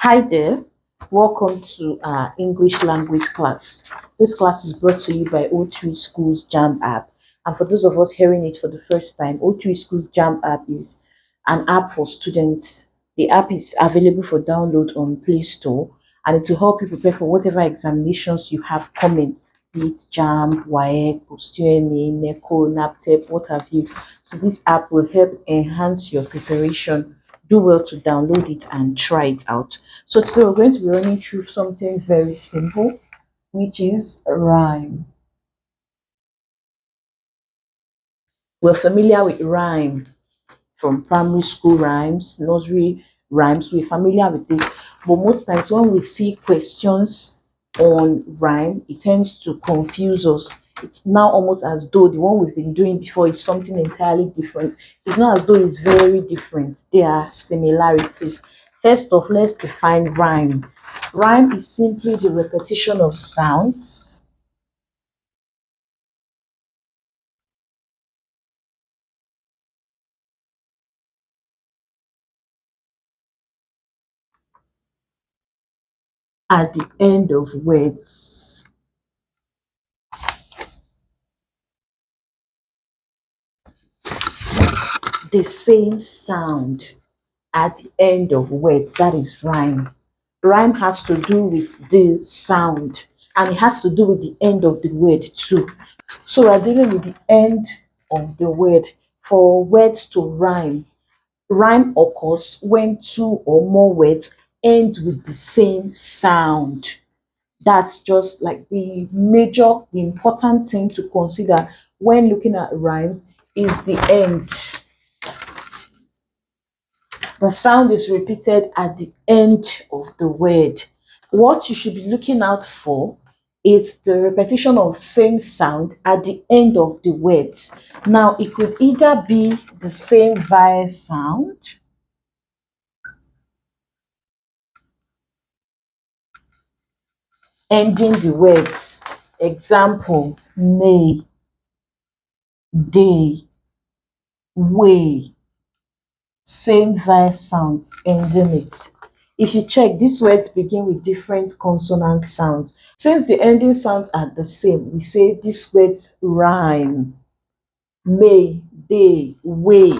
Hi there, welcome to our English language class. This class is brought to you by O3SCHOOLS JAMB app. And for those of us hearing it for the first time, O3SCHOOLS JAMB app is an app for students. The app is available for download on Play Store and it will help you prepare for whatever examinations you have coming, be it JAMB, WAEC, Post-UNE, NECO, NAPTEP, what have you. So this app will help enhance your preparation. Do well to download it and try it out. So today we're going to be running through something very simple, which is rhyme. We're familiar with rhyme from primary school rhymes, nursery rhymes. We're familiar with it, but most times when we see questions on rhyme, it tends to confuse us. It's now almost as though the one we've been doing before is something entirely different. It's not as though it's very different. There are similarities. First off, let's define rhyme. Rhyme is simply the repetition of sounds at the end of words. The same sound at the end of words. That is rhyme. Rhyme has to do with the sound and it has to do with the end of the word too. So we're dealing with the end of the word. For words to rhyme, rhyme occurs when two or more words end with the same sound. That's just like the major, the important thing to consider when looking at rhymes is the end. The sound is repeated at the end of the word. What you should be looking out for is the repetition of same sound at the end of the words. Now, it could either be the same vowel sound ending the words. Example, may, day, way. Same vowel sounds ending it. If you check, these words begin with different consonant sounds. Since the ending sounds are the same, we say these words rhyme. May, day, way,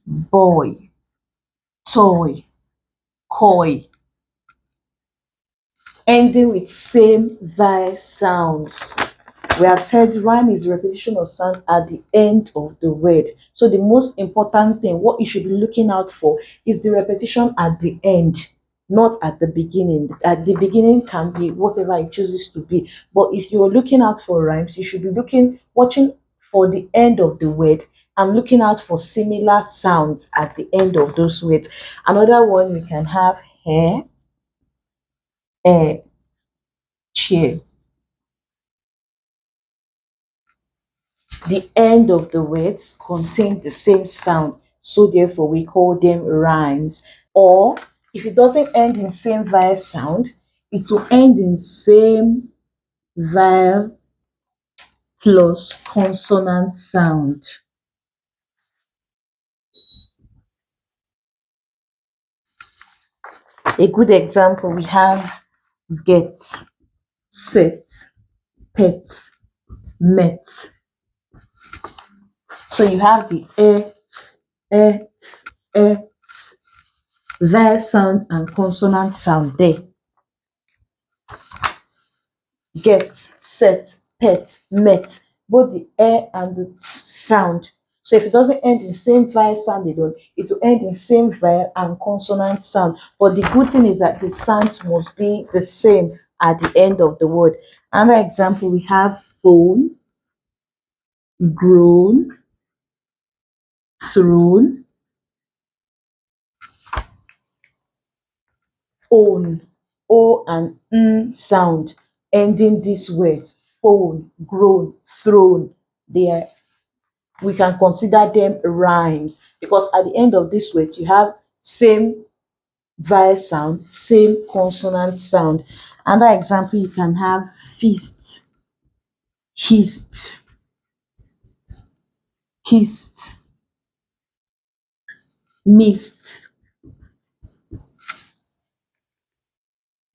boy, toy, koi. Ending with same vowel sounds. We have said rhyme is repetition of sounds at the end of the word. So the most important thing, what you should be looking out for is the repetition at the end, not at the beginning. At the beginning can be whatever it chooses to be. But if you're looking out for rhymes, you should be watching for the end of the word and looking out for similar sounds at the end of those words. Another one we can have hair, air, chair. The end of the words contain the same sound, so therefore we call them rhymes. Or if it doesn't end in same vowel sound, it will end in same vowel plus consonant sound. A good example we have get, set, pet, met. So you have the et, vowel sound and consonant sound there. Get, set, pet, met, both the and the sound. So if it doesn't end in same vowel sound alone, it will end in same vowel and consonant sound. But the good thing is that the sounds must be the same at the end of the word. Another example, we have phone, grown, thrown, own, o and sound ending this word. Phone, grown, thrown. They are, we can consider them rhymes because at the end of this word you have same vowel sound, same consonant sound. Another example, you can have feast, hist, kissed, missed,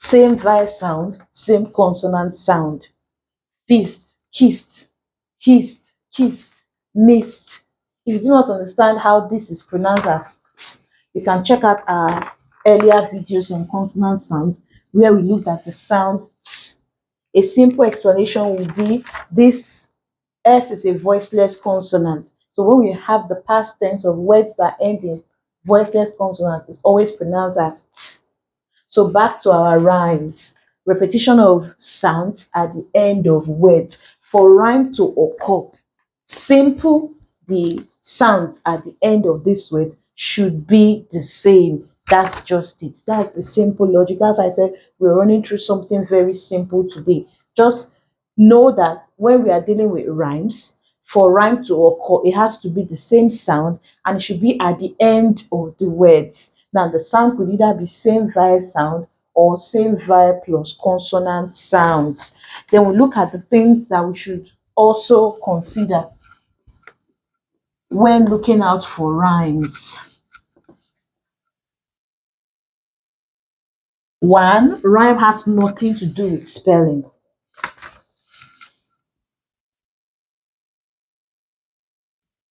same vowel sound, same consonant sound. Feast, kissed, kissed, kissed, missed. If you do not understand how this is pronounced as ts, you can check out our earlier videos on consonant sounds where we looked at the sound ts. A simple explanation would be this S is a voiceless consonant. So when we have the past tense of words that end in voiceless consonants, it's always pronounced as ts. So back to our rhymes. Repetition of sounds at the end of words. For rhyme to occur, simple, the sounds at the end of this word should be the same. That's just it. That's the simple logic. As I said, we're running through something very simple today. Just know that when we are dealing with rhymes, for rhyme to occur, it has to be the same sound and it should be at the end of the words. Now, the sound could either be same vowel sound or same vowel plus consonant sounds. Then we look at the things that we should also consider when looking out for rhymes. One, rhyme has nothing to do with spelling.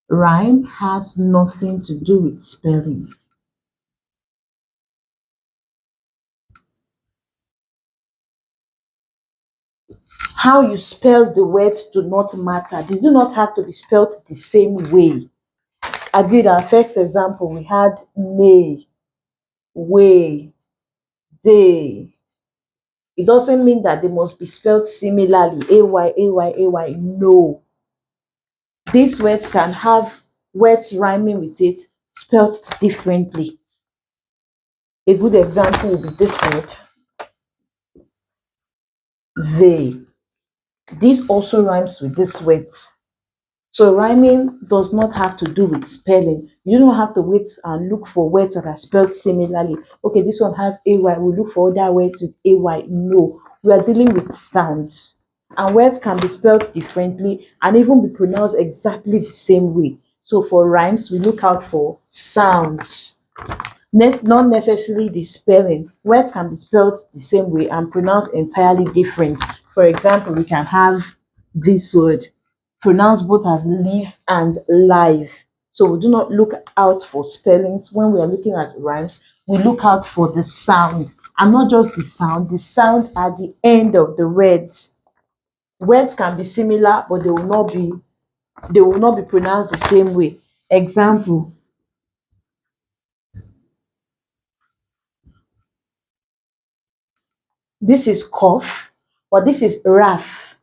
Rhyme has nothing to do with spelling. How you spell the words do not matter. They do not have to be spelled the same way. Agreed. Our first example, we had may, way, day. It doesn't mean that they must be spelled similarly. A-Y, A-Y, A-Y. No. These words can have words rhyming with it spelled differently. A good example will be this word, they. This also rhymes with these words. So rhyming does not have to do with spelling. You don't have to wait and look for words that are spelled similarly. Okay, this one has AY, we'll look for other words with AY. No, we are dealing with sounds. And words can be spelled differently and even be pronounced exactly the same way. So for rhymes, we look out for sounds. Next, not necessarily the spelling. Words can be spelled the same way and pronounced entirely different. For example, we can have this word pronounced both as live and live. So we do not look out for spellings when we are looking at rhymes. We look out for the sound, and not just the sound at the end of the words. Words can be similar, but they will not be pronounced the same way. Example, this is cough, but this is wrath.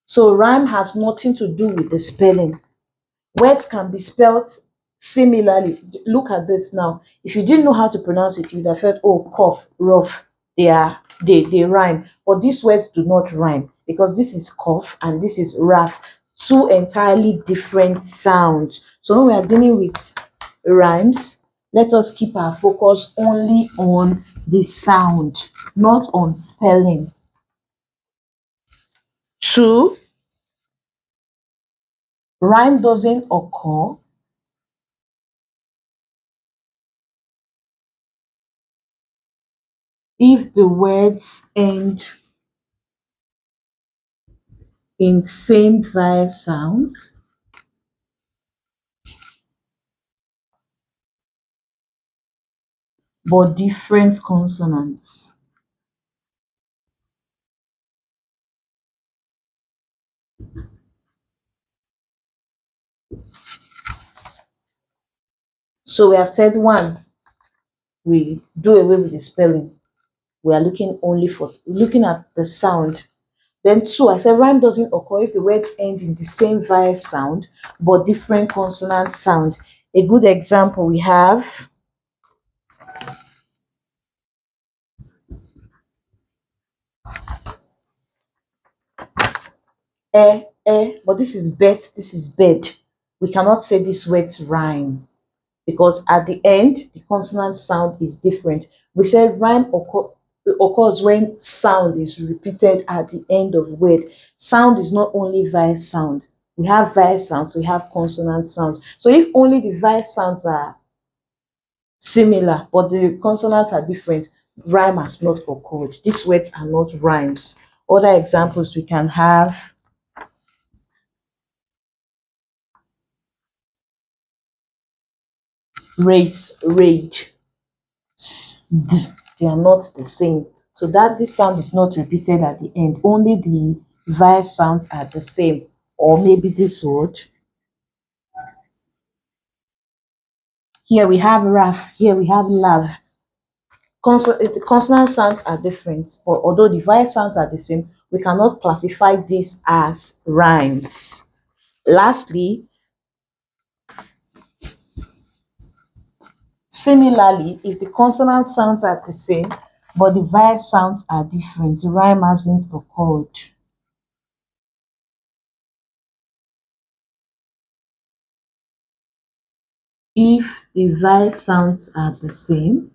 So rhyme has nothing to do with the spelling. Words can be spelled similarly. Look at this now. If you didn't know how to pronounce it, you'd have felt, oh, cough, rough. They rhyme. But these words do not rhyme because this is cough and this is rough. Two entirely different sounds. So when we are dealing with rhymes, let us keep our focus only on the sound, not on spelling. Two, rhyme doesn't occur if the words end in same vowel sounds but different consonants. So we have said one, we do away with the spelling. We are looking at the sound. Then two, I said rhyme doesn't occur if the words end in the same vowel sound but different consonant sound. A good example we have but this is bet, this is bed. We cannot say these words rhyme because at the end the consonant sound is different. We said rhyme occurs when sound is repeated at the end of word. Sound is not only vowel sound. We have vowel sounds, we have consonant sounds. So if only the vowel sounds are similar but the consonants are different, rhyme has not occurred. These words are not rhymes. Other examples we can have race, raid, they are not the same. So that this sound is not repeated at the end. Only the vowel sounds are the same. Or maybe this word. Here we have rough. Here we have love. The consonant sounds are different, but although the vowel sounds are the same, we cannot classify this as rhymes. Lastly, similarly, if the consonant sounds are the same, but the vowel sounds are different, the rhyme hasn't occurred. If the vowel sounds are the same,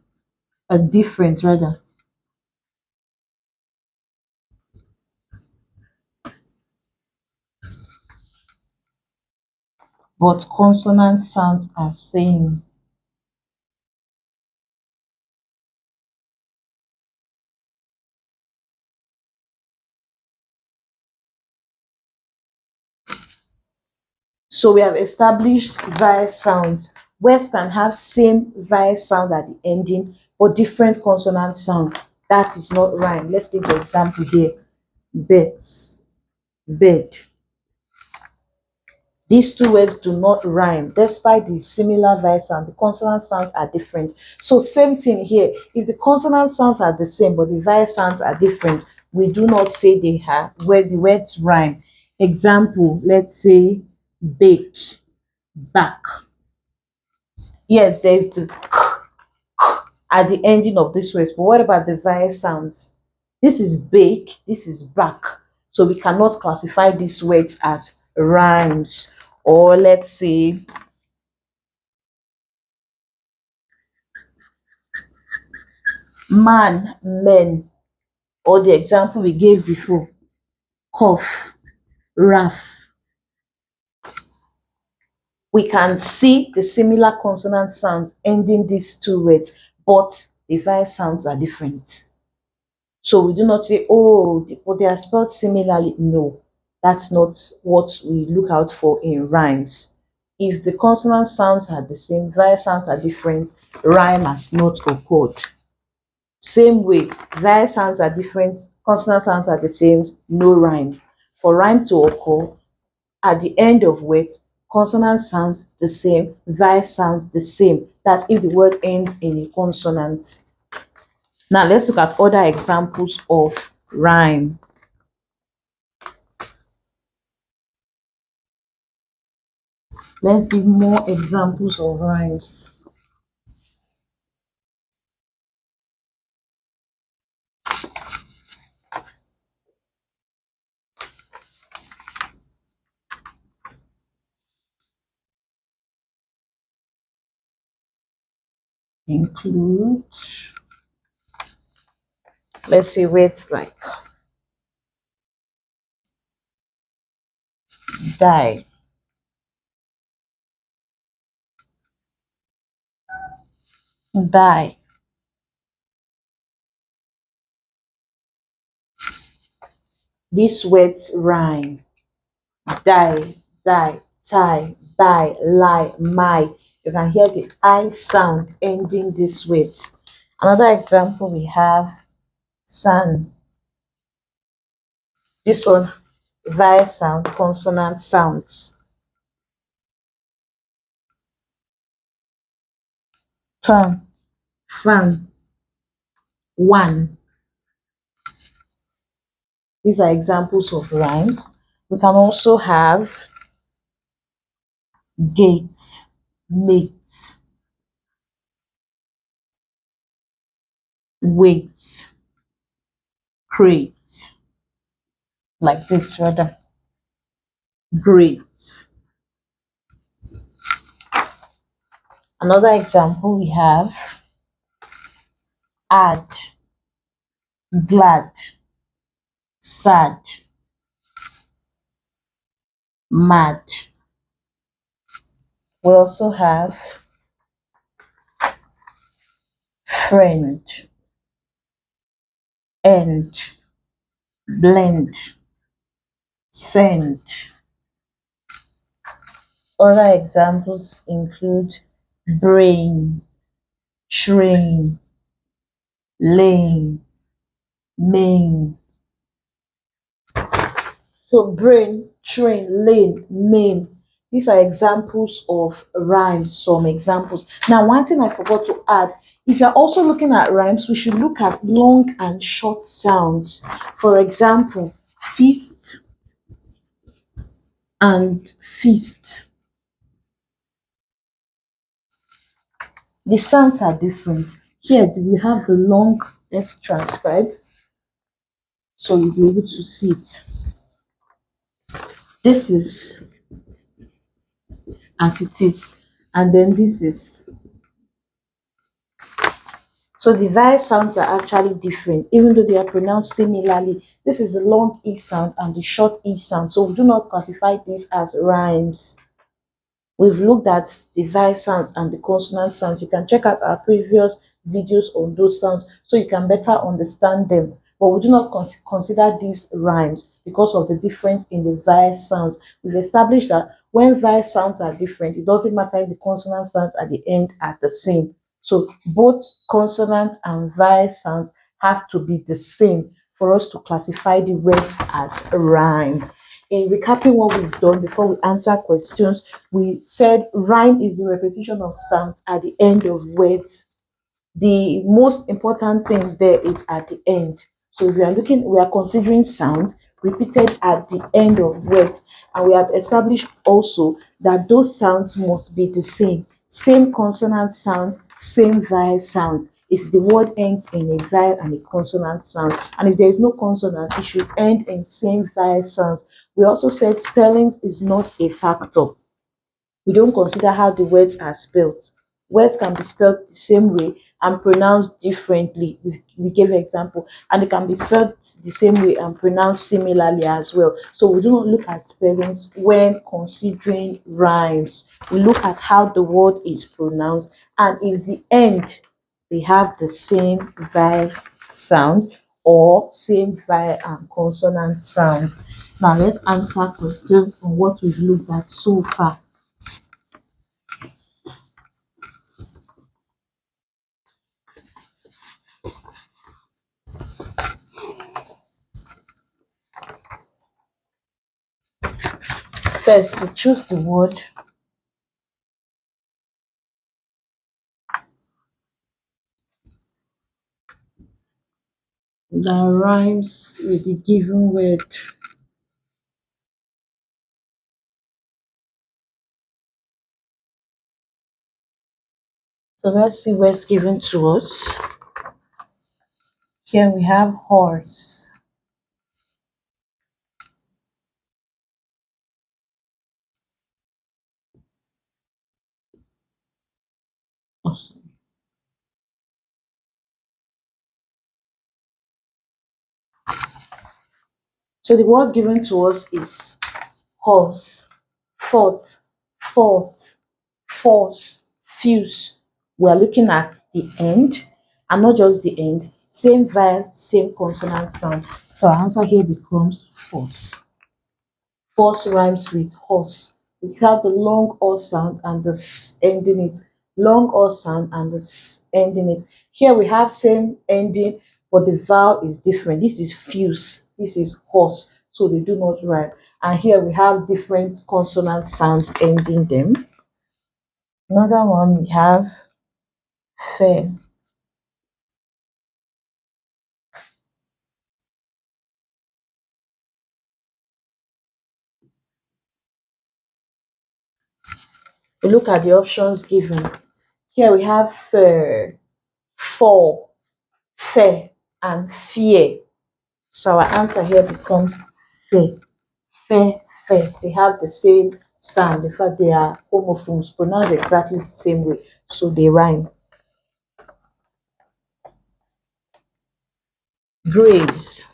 different rather, but consonant sounds are same. So we have established vowel sounds. Words can have same vowel sound at the ending, but different consonant sounds. That is not rhyme. Let's take the example here. Beds, bed. These two words do not rhyme despite the similar vowel sound. The consonant sounds are different. So same thing here. If the consonant sounds are the same but the vowel sounds are different, we do not say they have where the words rhyme. Example, let's say bake, back. Yes, there's the at the ending of this words, but what about the vowel sounds? This is bake, this is back. So we cannot classify these words as rhymes. Or let's say man, men, or the example we gave before, cough, rough. We can see the similar consonant sounds ending these two words, but the vowel sounds are different. So we do not say, oh, but they are spelled similarly. No, that's not what we look out for in rhymes. If the consonant sounds are the same, vowel sounds are different, rhyme has not occurred. Same way, vowel sounds are different, consonant sounds are the same, no rhyme. For rhyme to occur, at the end of words, consonant sounds the same, vowel sounds the same. That's if the word ends in a consonant. Now let's look at other examples of rhyme. Let's give more examples of rhymes. Include, let's say words like die, die. These words rhyme. Die, die, tie, buy, lie, my. You can hear the I sound ending these words. Another example we have sun. This one, vowel sound, consonant sounds. Turn, fan, one. These are examples of rhymes. We can also have gate, mate, wait, crate, like this rather, great. Another example we have add, glad, sad, mad. We also have friend, end, blend, send. Other examples include brain, train, lane, main. So brain, train, lane, main. These are examples of rhymes, some examples. Now, one thing I forgot to add, if you're also looking at rhymes, we should look at long and short sounds. For example, feast and feast. The sounds are different. Here we have the long, let's transcribe so you'll be able to see it. This is as it is, and then this is. So the vowel sounds are actually different, even though they are pronounced similarly. This is the long E sound and the short E sound. So we do not classify these as rhymes. We've looked at the vowel sounds and the consonant sounds. You can check out our previous videos on those sounds so you can better understand them. But we do not consider these rhymes because of the difference in the vowel sounds. We've established that when vowel sounds are different, it doesn't matter if the consonant sounds at the end are the same. So both consonant and vowel sounds have to be the same for us to classify the words as a rhyme. In recapping what we've done before we answer questions, we said rhyme is the repetition of sounds at the end of words. The most important thing there is at the end. So if we are considering sounds repeated at the end of words, and we have established also that those sounds must be the same. Same consonant sound, same vowel sound. If the word ends in a vowel and a consonant sound, and if there is no consonant, it should end in same vowel sounds. We also said spellings is not a factor. We don't consider how the words are spelled. Words can be spelled the same way and pronounced differently. We gave an example, and they can be spelled the same way and pronounced similarly as well. So we do not look at spellings when considering rhymes. We look at how the word is pronounced, and in the end, they have the same vowel sound or same vowel and consonant sounds. Now let's answer questions on what we've looked at so far. First, we choose the word that rhymes with the given word. So let's see what's given to us. Here we have horse. Awesome. So the word given to us is horse, fort, fort, force, fuse. We are looking at the end, and not just the end, same vowel, same consonant sound. So our answer here becomes force. Force rhymes with horse. We have the long O sound and the S ending it. Long O sound and the S ending it. Here we have same ending, but the vowel is different. This is fuse. This is horse. So they do not rhyme. And here we have different consonant sounds ending them. Another one we have fair. We look at the options given. Here we have fair, fall, fair, and fear. So our answer here becomes fair, fair, fair. They have the same sound. In fact, they are homophones, pronounced exactly the same way. So they rhyme. Grace.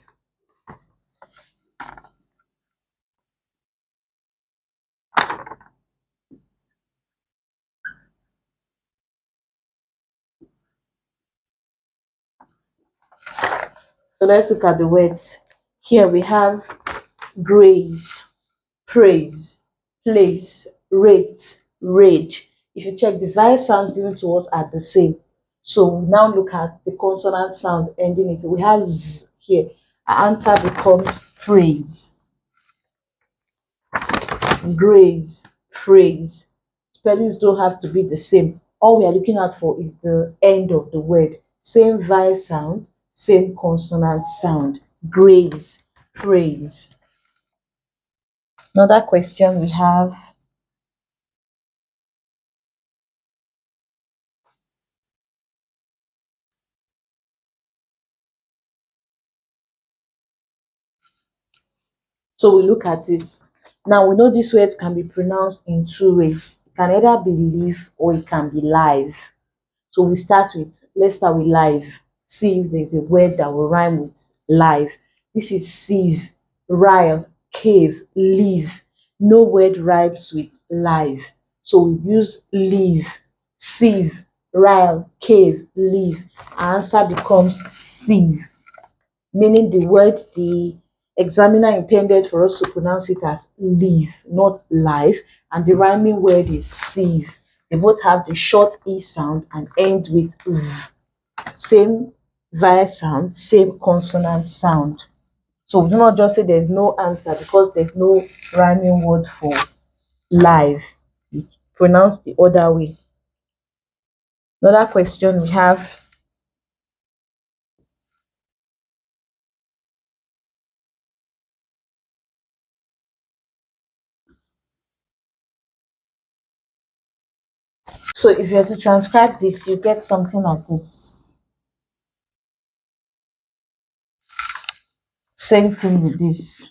So let's look at the words. Here we have grace, praise, place, rate, rage. If you check, the vowel sounds given to us are the same. So we now look at the consonant sounds ending it. We have z here. Our answer becomes praise, grace, praise. Spellings don't have to be the same. All we are looking out for is the end of the word. Same vowel sound, same consonant sound. Grace, praise. Another question we have. So we look at this. Now we know these words can be pronounced in two ways. It can either be live or it can be live. So we start with, let's start with live. See if there's a word that will rhyme with live. This is sieve, rile, cave, live. No word rhymes with live. So we use live, sieve, rile, cave, live. Our answer becomes sieve, meaning the word the examiner intended for us to pronounce it as live, not life, and the rhyming word is sieve. They both have the short E sound and end with v. Same vowel sound, same consonant sound. So we do not just say there's no answer because there's no rhyming word for live. We pronounce the other way. Another question we have. So if you have to transcribe this, you get something like this. Same thing with this.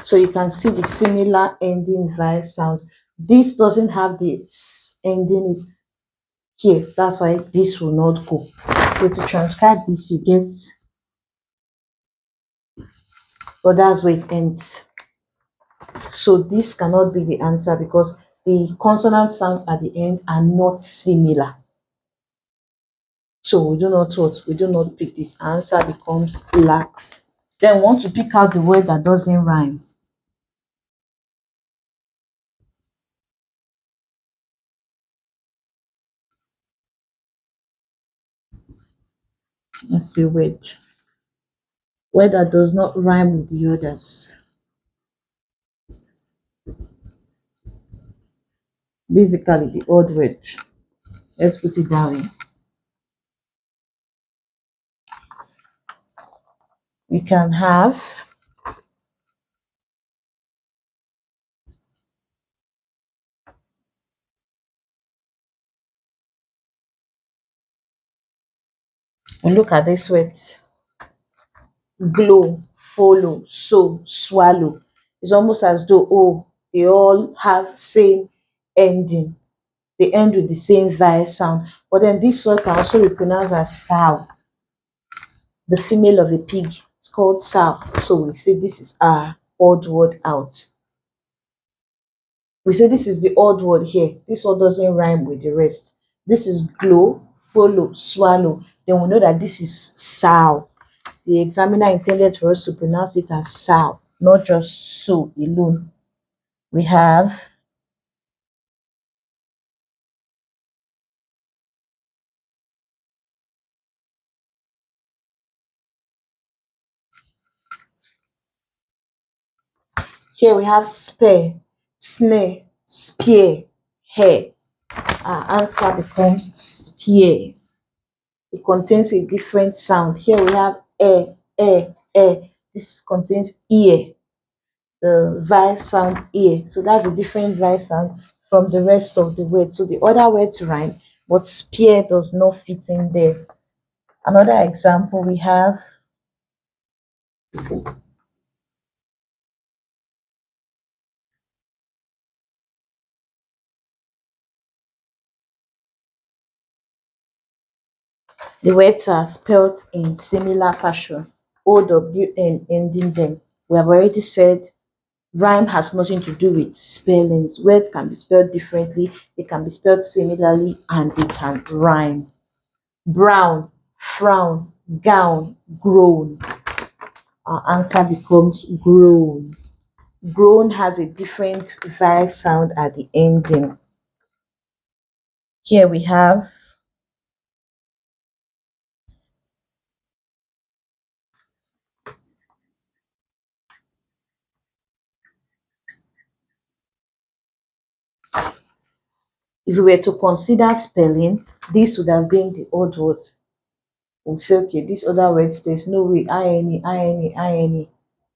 So you can see the similar ending vowel sounds. This doesn't have the s ending it here. That's why this will not go. So to transcribe this, you get, but that's where it ends. So this cannot be the answer because the consonant sounds at the end are not similar. So we do not pick this. Answer becomes lax. Then we want to pick out the word that doesn't rhyme. Let's see word that does not rhyme with the others. Basically the odd word. Let's put it that way. We can have we look at this words: glow, follow, sow, swallow. It's almost as though they all have same ending. They end with the same vowel sound. But then this word can also be pronounced as sow, the female of a pig. It's called sow. So we say this is our odd word out. We say this is the odd word here. This one doesn't rhyme with the rest. This is glow, follow, swallow. Then we know that this is sow. The examiner intended for us to pronounce it as sow, not just so alone. We have here we have spare, snare, spear, hair. Our answer becomes spear. It contains a different sound. Here we have air. This contains ear, the vowel sound ear. So that's a different vowel sound from the rest of the word. So the other words rhyme, but spear does not fit in there. Another example we have the words are spelt in similar fashion. OWN ending them. We have already said Rhyme has nothing to do with spellings. Words can be spelled differently, they can be spelled similarly, and they can rhyme. Brown, frown, gown, grown. Our answer becomes grown. Grown has a different vowel sound at the ending. Here we have, if we were to consider spelling, this would have been the odd word. We'll say, okay, these other words, there's no way, IGN.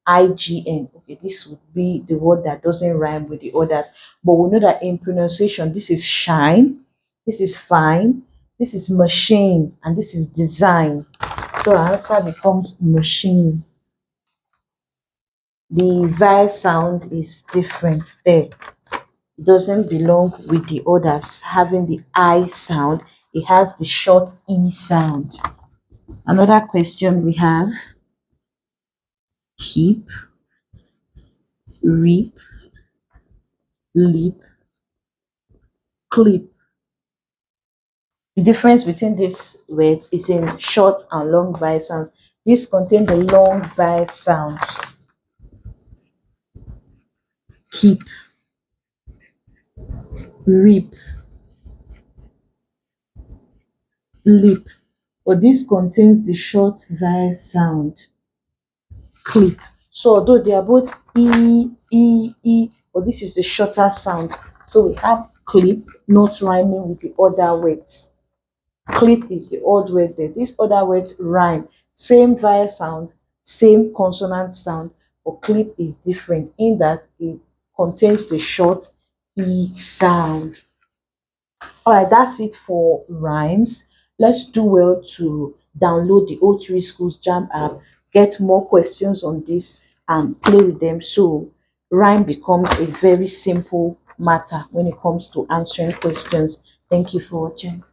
Okay, this would be the word that doesn't rhyme with the others. But we know that in pronunciation, this is shine, this is fine, this is machine, and this is design. So our answer becomes machine. The vowel sound is different there. It doesn't belong with the others having the I sound. It has the short E sound. Another question we have, keep, reap, leap, clip. The difference between these words is in short and long vowel sounds. These contain the long vowel sound. Keep, reap, leap. But this contains the short vowel sound. Clip. So although they are both but this is the shorter sound. So we have clip not rhyming with the other words. Clip is the odd word there. These other words rhyme. Same vowel sound, same consonant sound, but clip is different in that it contains the short E sound. Alright, that's it for rhymes. Let's do well to download the O3 Schools Jam app, get more questions on this, and play with them so rhyme becomes a very simple matter when it comes to answering questions. Thank you for watching.